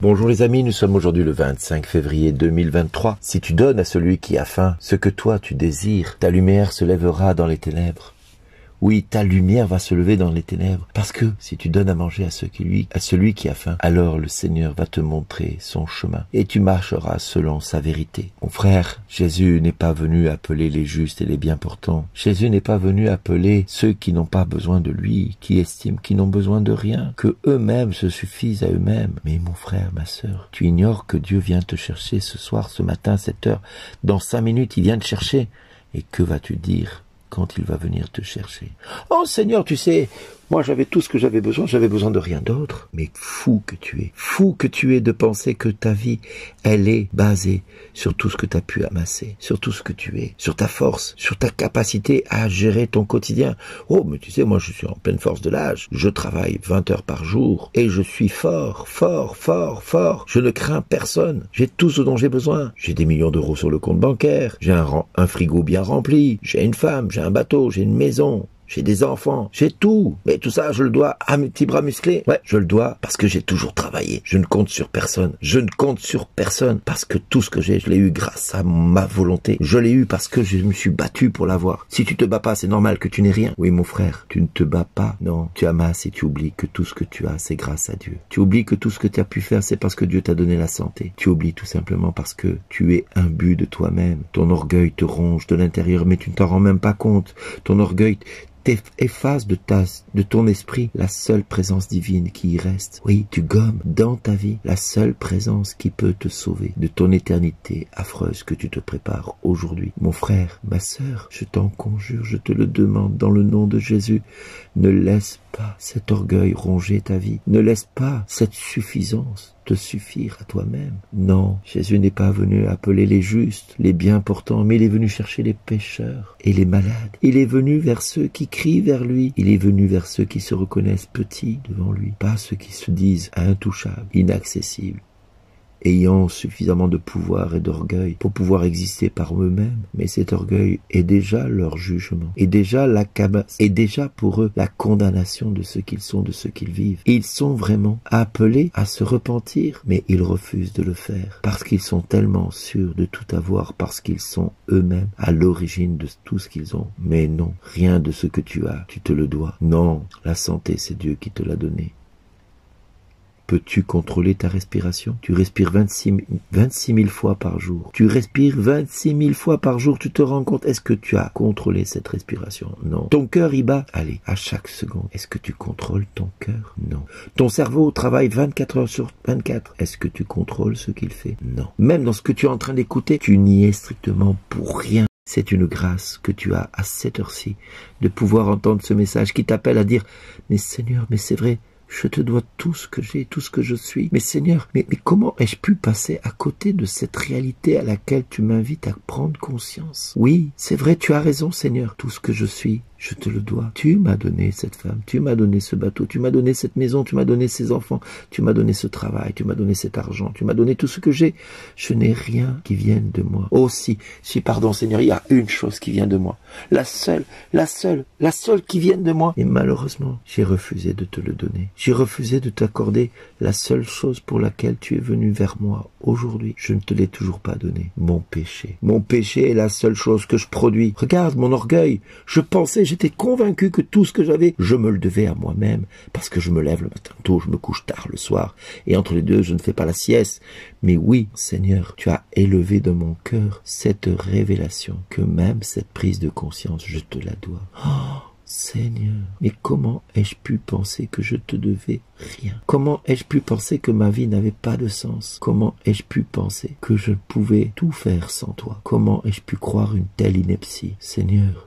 Bonjour les amis, nous sommes aujourd'hui le 25 février 2023. Si tu donnes à celui qui a faim ce que toi tu désires, ta lumière se lèvera dans les ténèbres. Oui, ta lumière va se lever dans les ténèbres. Parce que si tu donnes à manger à celui qui a faim, alors le Seigneur va te montrer son chemin et tu marcheras selon sa vérité. Mon frère, Jésus n'est pas venu appeler les justes et les bien portants. Jésus n'est pas venu appeler ceux qui n'ont pas besoin de lui, qui estiment qu'ils n'ont besoin de rien, que eux-mêmes se suffisent à eux-mêmes. Mais mon frère, ma sœur, tu ignores que Dieu vient te chercher ce soir, ce matin, à cette heure. Dans 5 minutes, il vient te chercher. Et que vas-tu dire quand il va venir te chercher? Oh Seigneur, tu sais, moi j'avais tout ce que j'avais besoin de rien d'autre. Mais fou que tu es de penser que ta vie, elle est basée sur tout ce que tu as pu amasser, sur tout ce que tu es, sur ta force, sur ta capacité à gérer ton quotidien. Oh, mais tu sais, moi je suis en pleine force de l'âge, je travaille 20 heures par jour, et je suis fort, je ne crains personne, j'ai tout ce dont j'ai besoin, j'ai des millions d'euros sur le compte bancaire, j'ai un frigo bien rempli, j'ai une femme, j'ai un bateau, j'ai une maison, j'ai des enfants, j'ai tout. Mais tout ça, je le dois à mes petits bras musclés. Ouais, je le dois parce que j'ai toujours travaillé. Je ne compte sur personne. Je ne compte sur personne parce que tout ce que j'ai, je l'ai eu grâce à ma volonté. Je l'ai eu parce que je me suis battu pour l'avoir. Si tu te bats pas, c'est normal que tu n'aies rien. Oui, mon frère, tu ne te bats pas. Non, tu amasses et tu oublies que tout ce que tu as, c'est grâce à Dieu. Tu oublies que tout ce que tu as pu faire, c'est parce que Dieu t'a donné la santé. Tu oublies tout simplement parce que tu es imbu de toi-même. Ton orgueil te ronge de l'intérieur, mais tu ne t'en rends même pas compte. Ton orgueil efface de ton esprit la seule présence divine qui y reste. Oui, tu gommes dans ta vie la seule présence qui peut te sauver de ton éternité affreuse que tu te prépares aujourd'hui. Mon frère, ma sœur, je t'en conjure, je te le demande dans le nom de Jésus, ne laisse pas cet orgueil ronger ta vie. Ne laisse pas cette suffisance te suffire à toi-même. Non, Jésus n'est pas venu appeler les justes, les bien portants, mais il est venu chercher les pécheurs et les malades. Il est venu vers ceux qui crient vers lui. Il est venu vers ceux qui se reconnaissent petits devant lui, pas ceux qui se disent intouchables, inaccessibles, ayant suffisamment de pouvoir et d'orgueil pour pouvoir exister par eux-mêmes. Mais cet orgueil est déjà leur jugement, est déjà pour eux la condamnation de ce qu'ils sont, de ce qu'ils vivent. Et ils sont vraiment appelés à se repentir, mais ils refusent de le faire, parce qu'ils sont tellement sûrs de tout avoir, parce qu'ils sont eux-mêmes à l'origine de tout ce qu'ils ont. Mais non, rien de ce que tu as, tu te le dois. Non, la santé, c'est Dieu qui te l'a donnée. Peux-tu contrôler ta respiration? Tu respires 26 000 fois par jour. Tu respires 26 000 fois par jour. Tu te rends compte? Est-ce que tu as contrôlé cette respiration? Non. Ton cœur y bat? Allez, à chaque seconde. Est-ce que tu contrôles ton cœur? Non. Ton cerveau travaille 24 heures sur 24. Est-ce que tu contrôles ce qu'il fait? Non. Même dans ce que tu es en train d'écouter, tu n'y es strictement pour rien. C'est une grâce que tu as à cette heure-ci de pouvoir entendre ce message qui t'appelle à dire « Mais Seigneur, mais c'est vrai, je te dois tout ce que j'ai, tout ce que je suis. Mais Seigneur, mais comment ai-je pu passer à côté de cette réalité à laquelle tu m'invites à prendre conscience? Oui, c'est vrai, tu as raison Seigneur. Tout ce que je suis, je te le dois. Tu m'as donné cette femme, tu m'as donné ce bateau, tu m'as donné cette maison, tu m'as donné ces enfants, tu m'as donné ce travail, tu m'as donné cet argent, tu m'as donné tout ce que j'ai. Je n'ai rien qui vienne de moi. Oh si, pardon Seigneur, il y a une chose qui vient de moi. La seule qui vienne de moi. Et malheureusement, j'ai refusé de te le donner. J'ai refusé de t'accorder la seule chose pour laquelle tu es venu vers moi aujourd'hui. Je ne te l'ai toujours pas donné. Mon péché. Mon péché est la seule chose que je produis. Regarde mon orgueil. J'étais convaincu que tout ce que j'avais, je me le devais à moi-même. Parce que je me lève le matin tôt, je me couche tard le soir. Et entre les deux, je ne fais pas la sieste. Mais oui, Seigneur, tu as élevé dans mon cœur cette révélation que même cette prise de conscience, je te la dois. Oh, Seigneur, mais comment ai-je pu penser que je te devais rien? Comment ai-je pu penser que ma vie n'avait pas de sens? Comment ai-je pu penser que je pouvais tout faire sans toi? Comment ai-je pu croire une telle ineptie? Seigneur,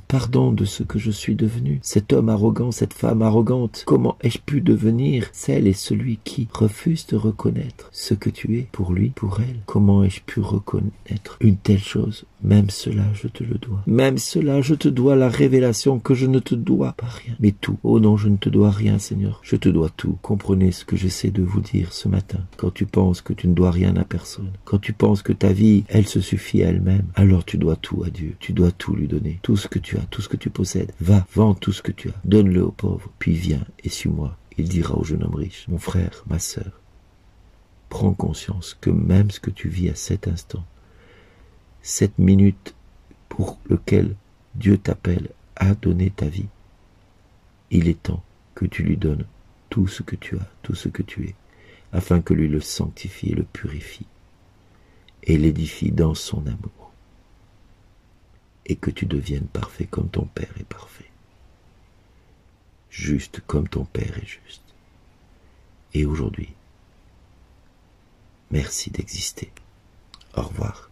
pardon de ce que je suis devenu, cet homme arrogant, cette femme arrogante. Comment ai-je pu devenir celle et celui qui refuse de reconnaître ce que tu es pour lui, pour elle? Comment ai-je pu reconnaître une telle chose? Même cela, je te le dois. Même cela, je te dois la révélation que je ne te dois pas rien, mais tout. Oh non, je ne te dois rien, Seigneur. Je te dois tout. Comprenez ce que j'essaie de vous dire ce matin. Quand tu penses que tu ne dois rien à personne, quand tu penses que ta vie, elle se suffit à elle-même, alors tu dois tout à Dieu. Tu dois tout lui donner. Tout ce que tu as, tout ce que tu possèdes. Va, vends tout ce que tu as. Donne-le aux pauvres. Puis viens et suis-moi. Il dira au jeune homme riche, mon frère, ma sœur, prends conscience que même ce que tu vis à cet instant, cette minute pour lequel Dieu t'appelle à donner ta vie, il est temps que tu lui donnes tout ce que tu as, tout ce que tu es, afin que lui le sanctifie et le purifie, et l'édifie dans son amour, et que tu deviennes parfait comme ton Père est parfait, juste comme ton Père est juste. Et aujourd'hui, merci d'exister. Au revoir.